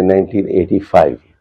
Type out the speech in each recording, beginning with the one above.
1985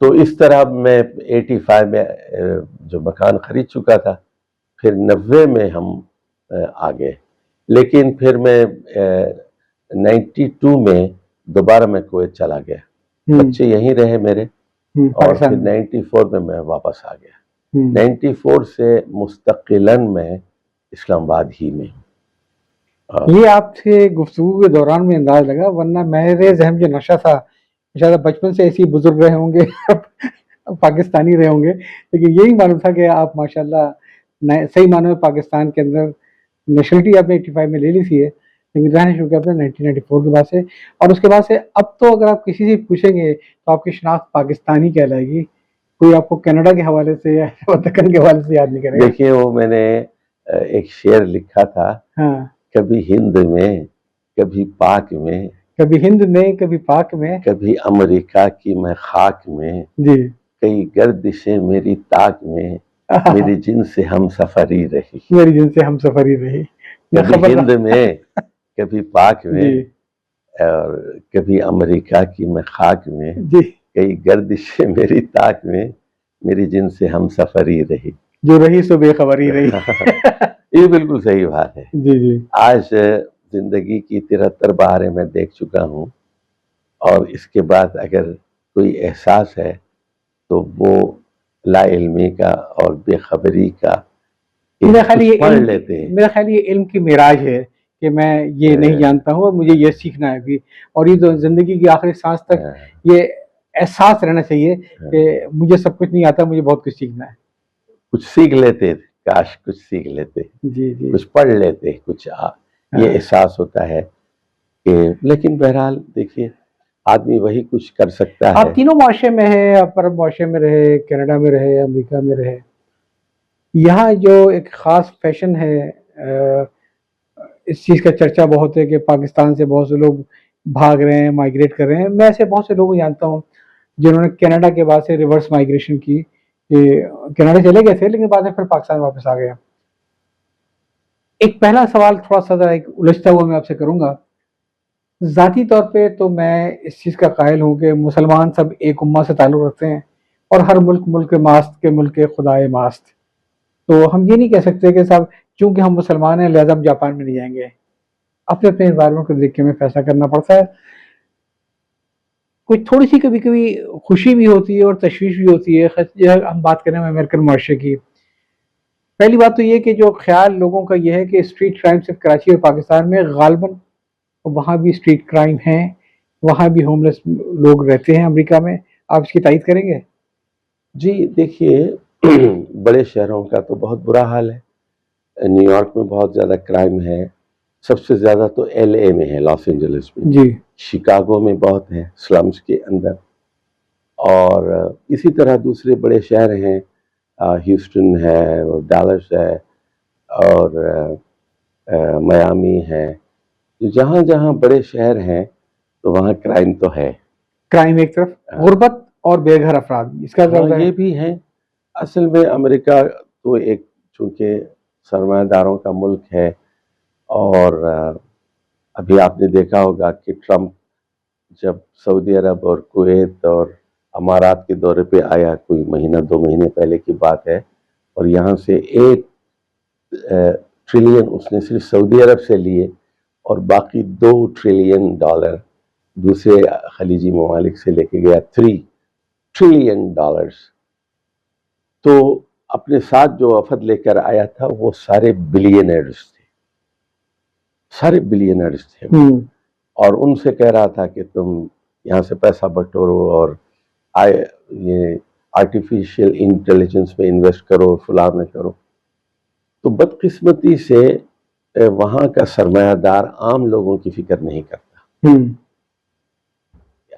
تو اس طرح میں 85 میں جو مکان خرید چکا تھا، پھر 90 میں ہم آ گئے، لیکن پھر میں 92 میں دوبارہ میں کویت چلا گیا، بچے یہیں رہے میرے، اور پھر 94 میں میں واپس آ گیا۔ 94 سے مستقلاً میں اسلام آباد ہی میں ہوں۔ یہ آپ سے گفتگو کے دوران میں انداز لگا، ورنہ میرے ذہن جو نقشہ تھا، شاید بچپن سے ایسے بزرگ رہے ہوں گے، پاکستانی رہے ہوں گے، لیکن یہی معلوم تھا کہ آپ ماشاءاللہ صحیح معنوں میں پاکستان کے اندر نیشنلٹی آپ نے 85 میں لے لی تھی ہے، لیکن رہنا شروع کیا آپ نے 1994 کے بعد سے، اور اس کے بعد سے اب تو اگر آپ کسی سے پوچھیں گے تو آپ کی شناخت پاکستانی کہلائے گی، کوئی آپ کو کینیڈا کے حوالے سے یا دکن کے حوالے سے یاد نہیں کرے گا۔ دیکھیے وہ میں نے ایک شعر لکھا تھا، ہاں، کبھی ہند میں، کبھی پاک میں، کبھی ہند میں، کبھی پاک میں، کبھی امریکہ کی میں خاک میں، جی، کئی گردشیں میری طاق میں، میری جن سے ہم سفری رہی، میری جن سے ہم سفری رہی، کبھی ہند میں، کبھی پاک میں، جی اور کبھی امریکہ کی میں خاک میں، جی، کئی گردشیں میری طاق میں، میری جن سے ہم سفری رہی، جو رہی سو بے خبری رہی۔ یہ بالکل صحیح بات ہے۔ جی جی، آج زندگی کی 73 بہاریں میں دیکھ چکا ہوں، اور اس کے بعد اگر کوئی احساس ہے تو وہ لا علمی کا اور بے خبری کا، میرا خیال کچھ یہ پڑھ علم، لیتے ہیں۔ میرا خیال یہ علم کی معراج ہے کہ میں یہ نہیں جانتا ہوں اور مجھے یہ سیکھنا ہے بھی، اور یہ تو زندگی کی آخری سانس تک یہ احساس رہنا چاہیے کہ مجھے سب کچھ نہیں آتا، مجھے بہت کچھ سیکھنا ہے۔ کچھ سیکھ لیتے، کاش کچھ سیکھ لیتے، جی جی، کچھ پڑھ لیتے، کچھ یہ احساس ہوتا ہے کہ، لیکن بہرحال دیکھیے آدمی وہی کچھ کر سکتا ہے۔ آپ تینوں معاشرے میں ہیں، آپ عرب معاشرے میں رہے، کینیڈا میں رہے، امریکہ میں رہے، یہاں جو ایک خاص فیشن ہے، اس چیز کا چرچا بہت ہے کہ پاکستان سے بہت سے لوگ بھاگ رہے ہیں، مائگریٹ کر رہے ہیں۔ میں ایسے بہت سے لوگ جانتا ہوں جنہوں نے کینیڈا کے بعد سے ریورس مائگریشن کی، کہ کینیڈا چلے گئے تھے لیکن بعد میں پھر پاکستان واپس آ گئے۔ ایک پہلا سوال تھوڑا سا ذرا ایک الجھتا ہوا میں آپ سے کروں گا۔ ذاتی طور پہ تو میں اس چیز کا قائل ہوں کہ مسلمان سب ایک امہ سے تعلق رکھتے ہیں، اور ہر ملک ملک ماست کے ملک خدائے ماست، تو ہم یہ نہیں کہہ سکتے کہ صاحب چونکہ ہم مسلمان ہیں لہذا ہم جاپان میں نہیں جائیں گے۔ اپنے اپنے انوائرمنٹ کو دیکھ کے ہمیں فیصلہ کرنا پڑتا ہے۔ کوئی تھوڑی سی کبھی کبھی خوشی بھی ہوتی ہے اور تشویش بھی ہوتی ہے۔ ہم بات کریں امریکن معاشرے کی، پہلی بات تو یہ کہ جو خیال لوگوں کا یہ ہے کہ اسٹریٹ کرائم صرف کراچی اور پاکستان میں، غالباً وہاں بھی اسٹریٹ کرائم ہیں، وہاں بھی ہوم لیس لوگ رہتے ہیں امریکہ میں، آپ اس کی تائید کریں گے؟ جی دیکھیے، بڑے شہروں کا تو بہت برا حال ہے، نیو یارک میں بہت زیادہ کرائم ہے، سب سے زیادہ تو ایل اے میں ہے، لاس اینجلس میں، جی، شکاگو میں بہت ہے، سلمز کے اندر، اور اسی طرح دوسرے بڑے شہر ہیں، ہیوسٹن ہے، ڈالس ہے، اور میامی ہے، جہاں جہاں بڑے شہر ہیں تو وہاں کرائم تو ہے۔ کرائم ایک طرف، غربت اور بے گھر افراد، اس کا یہ بھی ہے۔ اصل میں امریکہ تو ایک چونکہ سرمایہ داروں کا ملک ہے، اور ابھی آپ نے دیکھا ہوگا کہ ٹرمپ جب سعودی عرب اور کویت اور امارات کے دورے پہ آیا، کوئی مہینہ 2 مہینے پہلے کی بات ہے، اور یہاں سے 1 ٹریلین اس نے صرف سعودی عرب سے لیے، اور باقی $2 ٹریلین دوسرے خلیجی ممالک سے لے کے گیا، $3 ٹریلین۔ تو اپنے ساتھ جو وفد لے کر آیا تھا وہ سارے بلینئرز تھے، سارے بلینئرز تھے، اور ان سے کہہ رہا تھا کہ تم یہاں سے پیسہ بٹورو اور یہ آرٹیفیشل انٹیلیجنس میں انویسٹ کرو، فلاں میں کرو۔ تو بدقسمتی سے وہاں کا سرمایہ دار عام لوگوں کی فکر نہیں کرتا۔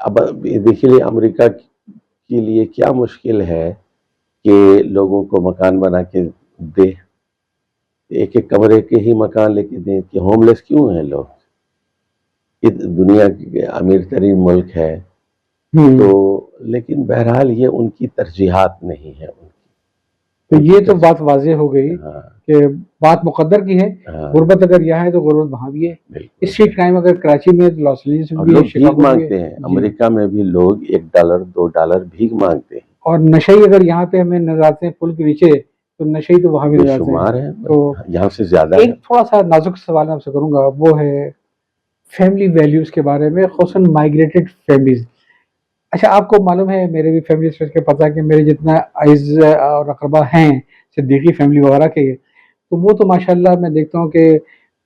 اب دیکھیے امریکہ کے لیے کیا مشکل ہے کہ لوگوں کو مکان بنا کے دے، ایک ایک کمرے کے ہی مکان لے کے دیں، کہ ہوم لیس کیوں ہیں لوگ؟ یہ دنیا کے امیر ترین ملک ہے، تو لیکن بہرحال یہ ان کی ترجیحات نہیں ہے ان کی۔ تو یہ تو بات واضح ہو گئی ہاں کہ بات مقدر کی ہے. ہاں غربت اگر یہاں ہے تو غربت وہاں بھی ہے. بالکل. اسٹریٹ کرائم اگر کراچی میں ہے تو لاس اینجلس میں اور بھی ہے, لوگ بھیک شکاگو میں بھی مانگتے ہے. ہیں, امریکہ میں بھی لوگ $1 $2 بھیک مانگتے ہیں. اور نشئی اگر یہاں پہ ہمیں نظر آتے ہیں پل کے نیچے تو نشئی تو وہاں بھی بے نظر آتے شمار ہیں. ہیں, تو یہاں سے زیادہ ہے. ایک تھوڑا سا نازک سوال میں آپ سے کروں گا, وہ ہے فیملی ویلیوز کے بارے میں, خصوصاً مائگریٹڈ فیملیز. اچھا آپ کو معلوم ہے, میرے بھی فیملی کے پتہ ہے کہ میرے جتنا عزیز اور اقربا ہیں صدیقی فیملی وغیرہ کے, تو وہ تو ماشاءاللہ میں دیکھتا ہوں کہ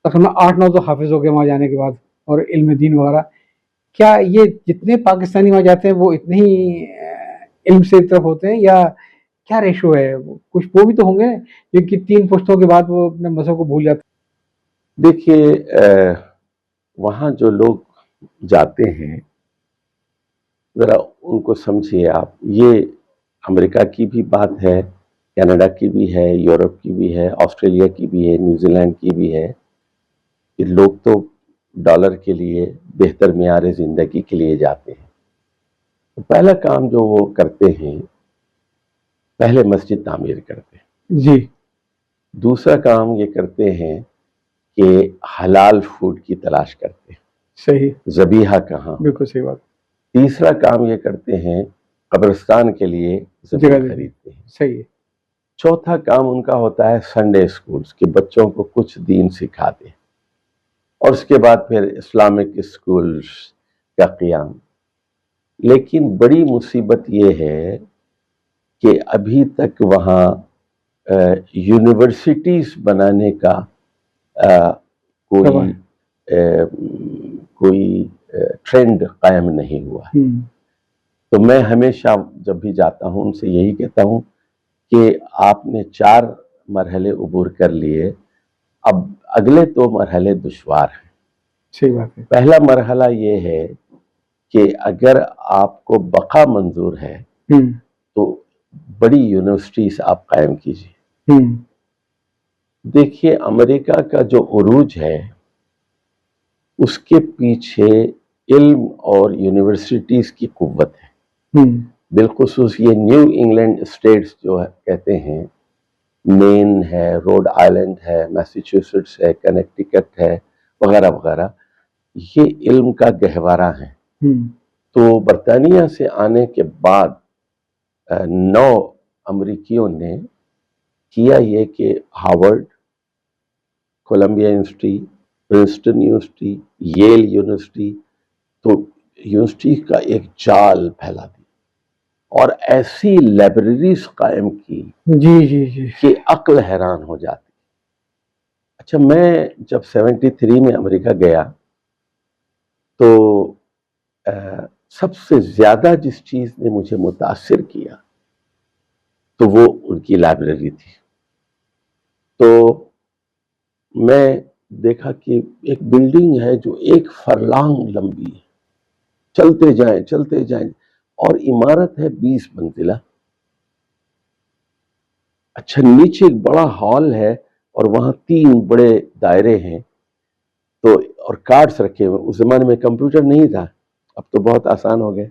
تقریباً 8-9 تو حافظ ہو گئے وہاں جانے کے بعد, اور علم دین وغیرہ. کیا یہ جتنے پاکستانی وہاں جاتے ہیں وہ اتنے ہی علم سے طرف ہوتے ہیں, یا کیا ریشو ہے؟ کچھ وہ بھی تو ہوں گے جو کہ 3 پشتوں کے بعد وہ اپنے مذہب کو بھول جاتے ہیں. دیکھیے وہاں جو لوگ جاتے ہیں ذرا ان کو سمجھیے آپ, یہ امریکہ کی بھی بات ہے, کینیڈا کی بھی ہے, یورپ کی بھی ہے, آسٹریلیا کی بھی ہے, نیوزی لینڈ کی بھی ہے, کہ لوگ تو ڈالر کے لیے, بہتر معیار زندگی کے لیے جاتے ہیں. تو پہلا کام جو وہ کرتے ہیں, پہلے مسجد تعمیر کرتے ہیں. جی. دوسرا کام یہ کرتے ہیں کہ حلال فوڈ کی تلاش کرتے ہیں. صحیح, ذبیحہ کہاں. بالکل صحیح بات. تیسرا کام یہ کرتے ہیں قبرستان کے لیے جگہ زمین خریدتے ہیں. صحیح ہے. چوتھا کام ان کا ہوتا ہے سنڈے اسکولز کے بچوں کو کچھ دین سکھاتے ہیں, اور اس کے بعد پھر اسلامک اسکولز کا قیام. لیکن بڑی مصیبت یہ ہے کہ ابھی تک وہاں یونیورسٹیز بنانے کا کوئی ٹرینڈ قائم نہیں ہوا. تو میں ہمیشہ جب بھی جاتا ہوں ان سے یہی کہتا ہوں کہ آپ نے 4 مرحلے عبور کر لیے, اب اگلے 2 مرحلے دشوار ہیں. صحیح بات ہے. پہلا مرحلہ یہ ہے کہ اگر آپ کو بقا منظور ہے تو بڑی یونیورسٹیز آپ قائم کیجیے. دیکھیے امریکہ کا جو عروج ہے اس کے پیچھے علم اور یونیورسٹیز کی قوت ہے. بالخصوص یہ نیو انگلینڈ اسٹیٹس جو کہتے ہیں, مین ہے, روڈ آئلینڈ ہے, میساچیوسیٹس ہے, کنیکٹیکٹ ہے, وغیرہ وغیرہ, یہ علم کا گہوارہ ہے. تو برطانیہ سے آنے کے بعد 9 امریکیوں نے کیا یہ کہ Harvard, Columbia university, Princeton university, Yale university, تو یونیورسٹی کا ایک جال پھیلا دی اور ایسی لائبریریز قائم کی جی جی جی کہ عقل حیران ہو جاتی. اچھا میں جب 73 میں امریکہ گیا تو سب سے زیادہ جس چیز نے مجھے متاثر کیا تو وہ ان کی لائبریری تھی. تو میں دیکھا کہ ایک بلڈنگ ہے جو 1 فرلانگ لمبی ہے, چلتے جائیں, اور عمارت ہے 20 منزلہ. اچھا نیچے ایک بڑا ہال ہے اور وہاں 3 بڑے دائرے ہیں, تو اور کارڈز رکھے ہوئے. اس زمانے میں کمپیوٹر نہیں تھا, اب تو بہت آسان ہو گئے.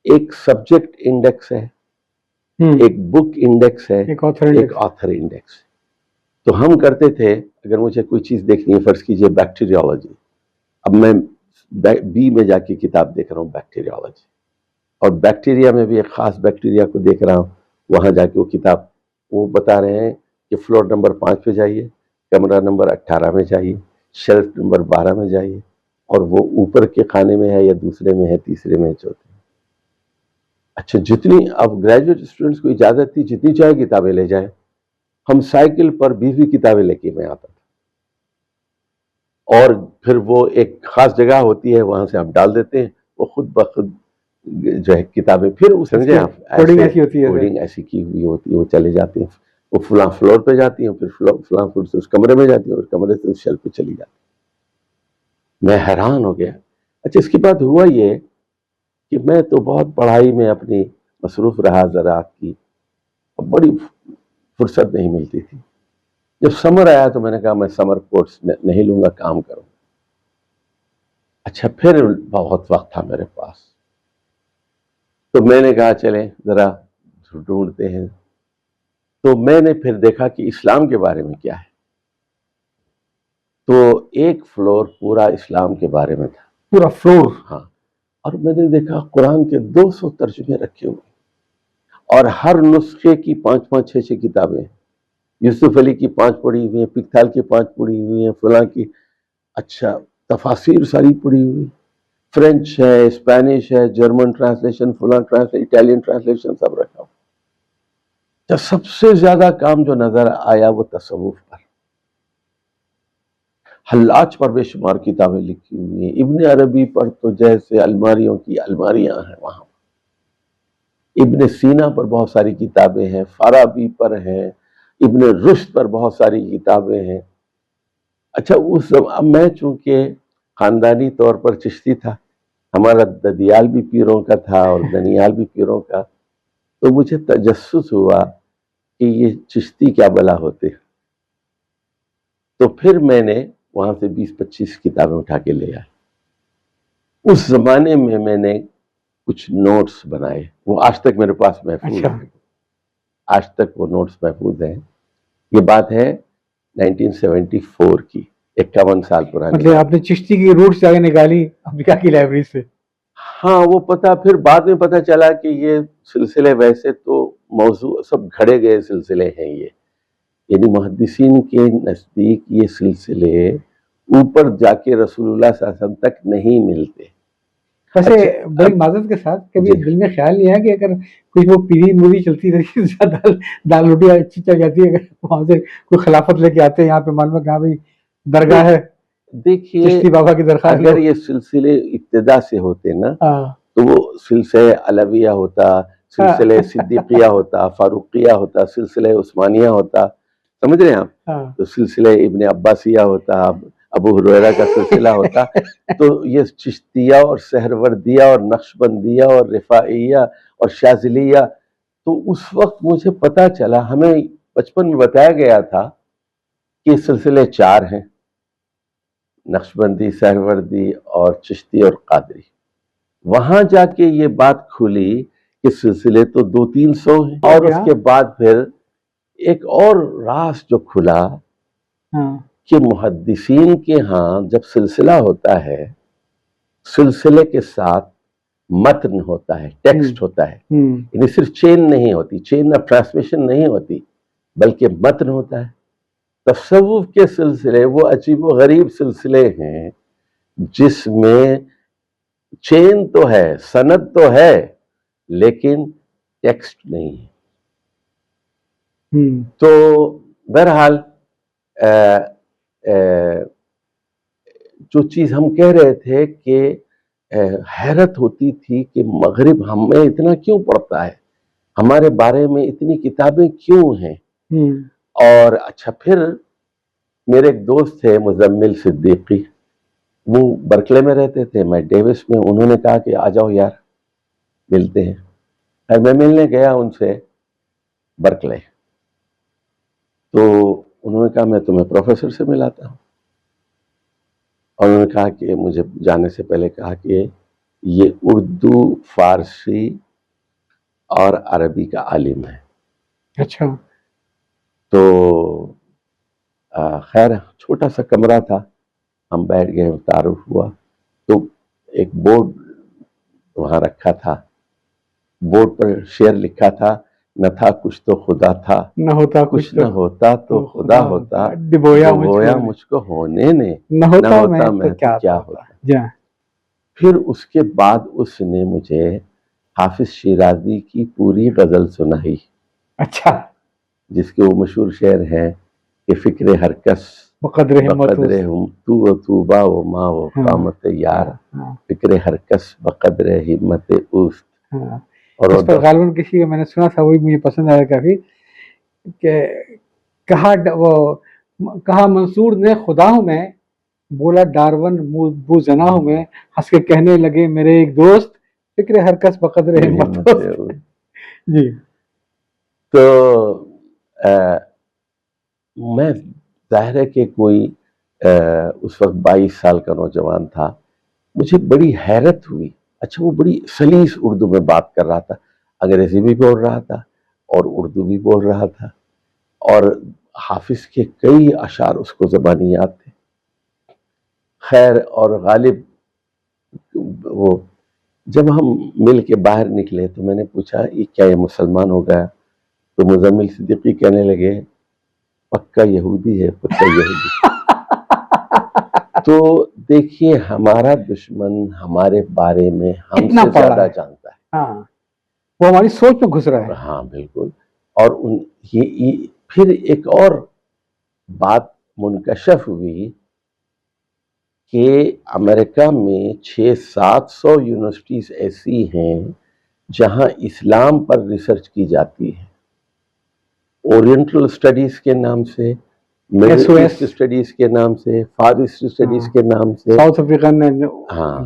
ایک سبجیکٹ انڈیکس ہے, ایک بک انڈیکس ہے, ایک آتھر انڈیکس. تو ہم کرتے تھے اگر مجھے کوئی چیز دیکھنی ہے, فرض کیجئے بیکٹیریالوجی, اب میں بی میں جا کے کتاب دیکھ رہا ہوں بیکٹیریالوجی, اور بیکٹیریا میں بھی ایک خاص بیکٹیریا کو دیکھ رہا ہوں, وہاں جا کے وہ کتاب وہ بتا رہے ہیں کہ فلور نمبر 5 پہ جائیے, کمرہ نمبر 18 میں جائیے, شیلف نمبر 12 میں جائیے, اور وہ اوپر کے خانے میں ہے یا دوسرے میں ہے, تیسرے میں, چوتھے میں. اچھا جتنی اب گریجویٹ اسٹوڈنٹس کو اجازت تھی جتنی چاہے کتابیں لے جائیں. ہم سائیکل پر 20 کتابیں لے کے میں آتا تھا, اور پھر وہ ایک خاص جگہ ہوتی ہے وہاں سے ہم ڈال دیتے ہیں, وہ خود بخود جو ہے کتابیں, پھر سمجھے آپ کوڈنگ ایسی کی ہوئی ہوتی ہے, وہ چلے جاتے ہیں, وہ فلاں فلور پہ جاتی ہیں, پھر فلاں فلور سے اس کمرے میں جاتی ہیں, اور کمرے سے اس شیلف پہ چلی جاتی ہیں. میں حیران ہو گیا. اچھا اس کے بعد ہوا یہ کہ میں تو بہت پڑھائی میں اپنی مصروف رہا زراعت کی, بڑی فرصت نہیں ملتی تھی. جب سمر آیا تو میں نے کہا میں سمر کورس نہیں لوں گا, کام کروں. اچھا پھر بہت وقت تھا میرے پاس, تو میں نے کہا چلیں ذرا ڈھونڈتے ہیں. تو میں نے پھر دیکھا کہ اسلام کے بارے میں کیا ہے، تو ایک فلور پورا اسلام کے بارے میں تھا، پورا فلور. ہاں. اور میں نے دیکھا قرآن کے 200 ترجمے رکھے ہوئے، اور ہر نسخے کی 5 6 کتابیں، یوسف علی کی 5 پڑھی ہوئی ہیں، پکتھال کی 5 پڑھی ہوئی ہیں، فلاں کی، اچھا تفاسیر ساری پڑھی ہوئی، فرینچ ہے، اسپینش ہے، جرمن ٹرانسلیشن، فلاں ٹرانسلیشن، اٹالین ٹرانسلیشن، سب رکھا ہوا. تو سب سے زیادہ کام جو نظر آیا وہ تصوف پر، حلاج پر بے شمار کتابیں لکھی ہوئی ہیں، ابن عربی پر تو جیسے الماریوں کی الماریاں ہیں وہاں، ابن سینا پر بہت ساری کتابیں ہیں، فارابی پر ہیں، ابن رشد پر بہت ساری کتابیں ہیں. اچھا اب میں چونکہ خاندانی طور پر چشتی تھا، ہمارا ددیال بھی پیروں کا تھا اور دنیال بھی پیروں کا، تو مجھے تجسس ہوا کہ یہ چشتی کیا بلا ہوتے. تو پھر میں نے وہاں سے 20 25 کتابیں اٹھا کے لے آئے. اس زمانے میں نے کچھ نوٹس بنائے، وہ آج تک میرے پاس محفوظ ہیں، آج تک وہ نوٹس محفوظ ہیں. یہ بات ہے 1974 کی، 51 سال پرانی. مطلب آپ نے چشتی کی روٹس جا کے نکالی امریکہ کی لائبریری سے؟ ہاں، وہ پھر بعد میں پتہ چلا کہ یہ سلسلے ویسے تو موضوع سب گھڑے گئے سلسلے ہیں یہ، یعنی محدثین کے نزدیک یہ سلسلے اوپر جا کے رسول اللہ صلی اللہ علیہ وسلم تک نہیں ملتے. ویسے بڑی معذرت کے ساتھ کبھی دل میں خیال نہیں ہے کہ اگر کوئی وہ پیری موری چلتی رہی، دال روٹی اچھی چل جاتی ہے، اگر وہاں سے کوئی خلافت لے کے آتے ہیں یہاں پہ معلوم ہے کہ ہاں بھائی درگاہ ہے، دیکھیے چشتی بابا کی درخواست، اگر یہ سلسلے ابتدا سے ہوتے نا تو وہ سلسلہ علویہ ہوتا، سلسلہ صدیقیہ ہوتا، فاروقیہ ہوتا، سلسلہ عثمانیہ ہوتا، سمجھ رہے ہیں آپ، تو سلسلہ ابن عباسیہ ہوتا، ابو ہریرہ کا سلسلہ ہوتا. تو یہ چشتیہ اور سہروردیہ اور نقشبندیہ اور رفاعیہ اور شاذلیہ، تو اس وقت مجھے پتا چلا، ہمیں بچپن میں بتایا گیا تھا کہ سلسلے 4 ہیں، نقشبندی، سہروردی اور چشتی اور قادری. وہاں جا کے یہ بات کھلی کہ سلسلے تو 200-300 ہیں. اور اس کے بعد پھر ایک اور راز جو کھلا کہ محدثین کے ہاں جب سلسلہ ہوتا ہے، سلسلے کے ساتھ متن ہوتا ہے، ٹیکسٹ ہوتا ہے، یعنی صرف چین نہیں ہوتی، چین آف ٹرانسمیشن نہیں ہوتی، بلکہ متن ہوتا ہے. تصوف کے سلسلے وہ عجیب و غریب سلسلے ہیں جس میں چین تو ہے، سند تو ہے، لیکن ٹیکسٹ نہیں ہے. تو بہرحال جو چیز ہم کہہ رہے تھے کہ حیرت ہوتی تھی کہ مغرب ہمیں اتنا کیوں پڑھتا ہے، ہمارے بارے میں اتنی کتابیں کیوں ہیں. اور اچھا پھر میرے ایک دوست تھے مزمل صدیقی، وہ برکلے میں رہتے تھے، میں ڈیوس میں، انہوں نے کہا کہ آ جاؤ یار ملتے ہیں. میں ملنے گیا ان سے برکلے، تو انہوں نے کہا میں تمہیں پروفیسر سے ملاتا ہوں، اور انہوں نے کہا کہ مجھے جانے سے پہلے کہا کہ یہ اردو، فارسی اور عربی کا عالم ہے. اچھا. تو خیر چھوٹا سا کمرہ تھا، ہم بیٹھ گئے، تعارف ہوا. تو ایک بورڈ وہاں رکھا تھا، بورڈ پر شعر لکھا تھا، نہ تھا کچھ تو خدا تھا، نہ ہوتا کچھ نہ ہوتا تو خدا ہوتا، ڈبویا مجھ کو ہونے نے، نہ ہوتا میں تو کیا ہوتا. پھر اس کے بعد اس نے مجھے حافظ شیرازی کی پوری غزل سنائی. اچھا. جس کے وہ مشہور شعر ہیں کہ فکر ہر کس بقدر ہم تو و توبہ و ما و قامت یار، فکر ہر کس بقدر ہمت اوست. اور اس پر غالباً کسی کا میں نے سنا تھا، وہی مجھے پسند آیا کافی، کہ کہا منصور نے خدا ہوں میں، بولا ڈارون بو زنا ہوں میں، ہنس کے کہنے لگے میرے ایک دوست، فکر ہر کس بقدر ہمت اوست. جی. تو میں ظاہر ہے کہ کوئی اس وقت 22 سال کا نوجوان تھا، مجھے بڑی حیرت ہوئی. اچھا وہ بڑی سلیس اردو میں بات کر رہا تھا، انگریزی بھی بول رہا تھا اور اردو بھی بول رہا تھا. اور حافظ کے کئی اشعار اس کو زبانی یاد تھے. خیر اور غالب وہ جب ہم مل کے باہر نکلے تو میں نے پوچھا یہ کیا یہ مسلمان ہو گیا؟ تو مزمل صدیقی کہنے لگے پکا یہودی ہے، پکا یہودی. تو دیکھیے ہمارا دشمن ہمارے بارے میں ہم سے زیادہ جانتا ہے. ہاں وہ ہماری سوچ میں گھس رہا ہے. ہاں بالکل. اور پھر ایک اور بات منکشف ہوئی کہ امریکہ میں 600-700 یونیورسٹیز ایسی ہیں جہاں اسلام پر ریسرچ کی جاتی ہے، اورینٹل اسٹڈیز کے نام سے، مڈل ایسٹ اسٹڈیز کے نام سے، فار ایسٹ اسٹڈیز کے نام سے، ساؤتھ افریقن، ہاں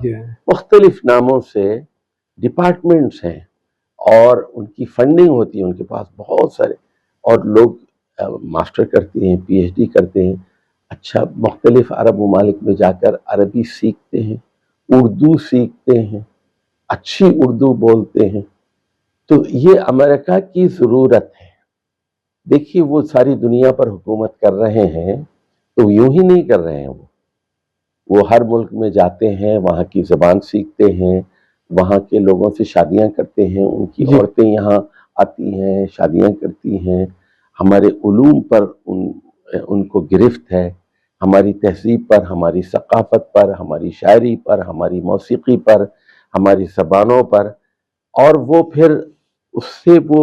مختلف ناموں سے ڈپارٹمنٹس ہیں اور ان کی فنڈنگ ہوتی ہے، ان کے پاس بہت سارے، اور لوگ ماسٹر کرتے ہیں، پی ایچ ڈی کرتے ہیں. اچھا مختلف عرب ممالک میں جا کر عربی سیکھتے ہیں، اردو سیکھتے ہیں، اچھی اردو بولتے ہیں. تو یہ امریکہ کی ضرورت ہے. دیکھیے وہ ساری دنیا پر حکومت کر رہے ہیں تو یوں ہی نہیں کر رہے ہیں، وہ ہر ملک میں جاتے ہیں، وہاں کی زبان سیکھتے ہیں، وہاں کے لوگوں سے شادیاں کرتے ہیں، ان کی عورتیں یہاں آتی ہیں، شادیاں کرتی ہیں. ہمارے علوم پر ان کو گرفت ہے، ہماری تہذیب پر، ہماری ثقافت پر، ہماری شاعری پر، ہماری موسیقی پر، ہماری زبانوں پر. اور وہ پھر اس سے وہ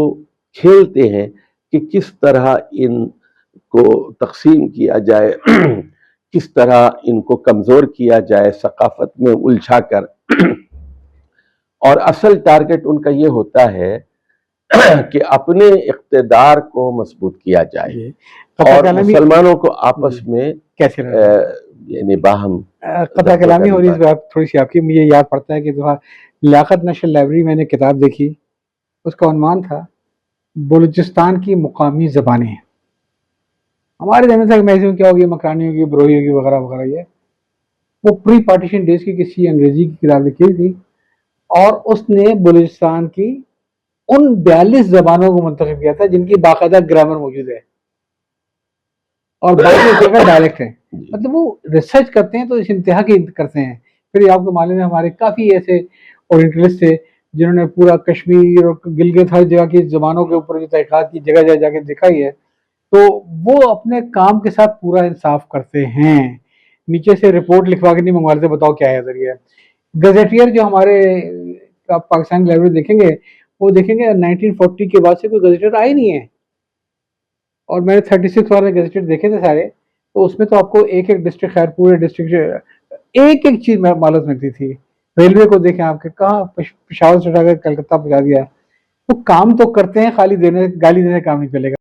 کھیلتے ہیں کہ کس طرح ان کو تقسیم کیا جائے، کس طرح ان کو کمزور کیا جائے ثقافت میں الجھا کر. اور اصل ٹارگٹ ان کا یہ ہوتا ہے کہ اپنے اقتدار کو مضبوط کیا جائے اور مسلمانوں کو آپس میں کیسے یعنی باہم قطع کلامی ہو رہی ہے. تھوڑی سی آپ کی مجھے یاد پڑتا ہے کہ لیاقت نشر لائبریری میں نے کتاب دیکھی، اس کا عنوان تھا بلوچستان کی مقامی زبانیں. ہمارے ذہن میں میکسیمم کیا ہوگی، مکرانی ہوگی، بروئی ہوگی وغیرہ وغیرہ. یہ وہ پری پارٹیشن ڈیز کی کسی انگریزی کی کتاب لکھی تھی اور اس نے بلوچستان کی ان 42 زبانوں کو منتخب کیا تھا جن کی باقاعدہ گرامر موجود ہے اور باقی جگہ ڈائلیکٹ ہے. مطلب وہ ریسرچ کرتے ہیں تو اس انتہا کی کرتے ہیں. پھر آپ کو معلوم ہے ہمارے کافی ایسے اورینٹلسٹ تھے جنہوں نے پورا کشمیر اور گلگت ہر جگہ کی زبانوں کے اوپر جو تحقیقات کی جگہ جگہ جا کے دکھائی ہے. تو وہ اپنے کام کے ساتھ پورا انصاف کرتے ہیں، نیچے سے رپورٹ لکھوا کے نہیں منگواتے بتاؤ کیا ہے ذریعہ. گزیٹیئر جو ہمارے آپ پاکستان لائبریری دیکھیں گے وہ دیکھیں گے 1940 کے بعد سے کوئی گزیٹیئر آئے نہیں ہے. اور میں نے 36 والے گزیٹیئر دیکھے تھے سارے، تو اس میں تو آپ کو ایک ایک ڈسٹرکٹ، خیر پورے ڈسٹرکٹ ایک ایک چیز معلوم ملتی تھی. ریلوے کو دیکھیں آپ کے کہاں پشاور سے اٹھا کر کلکتہ پہنچا دیا. تو کام تو کرتے ہیں، خالی گالی دینے کام نہیں چلے گا.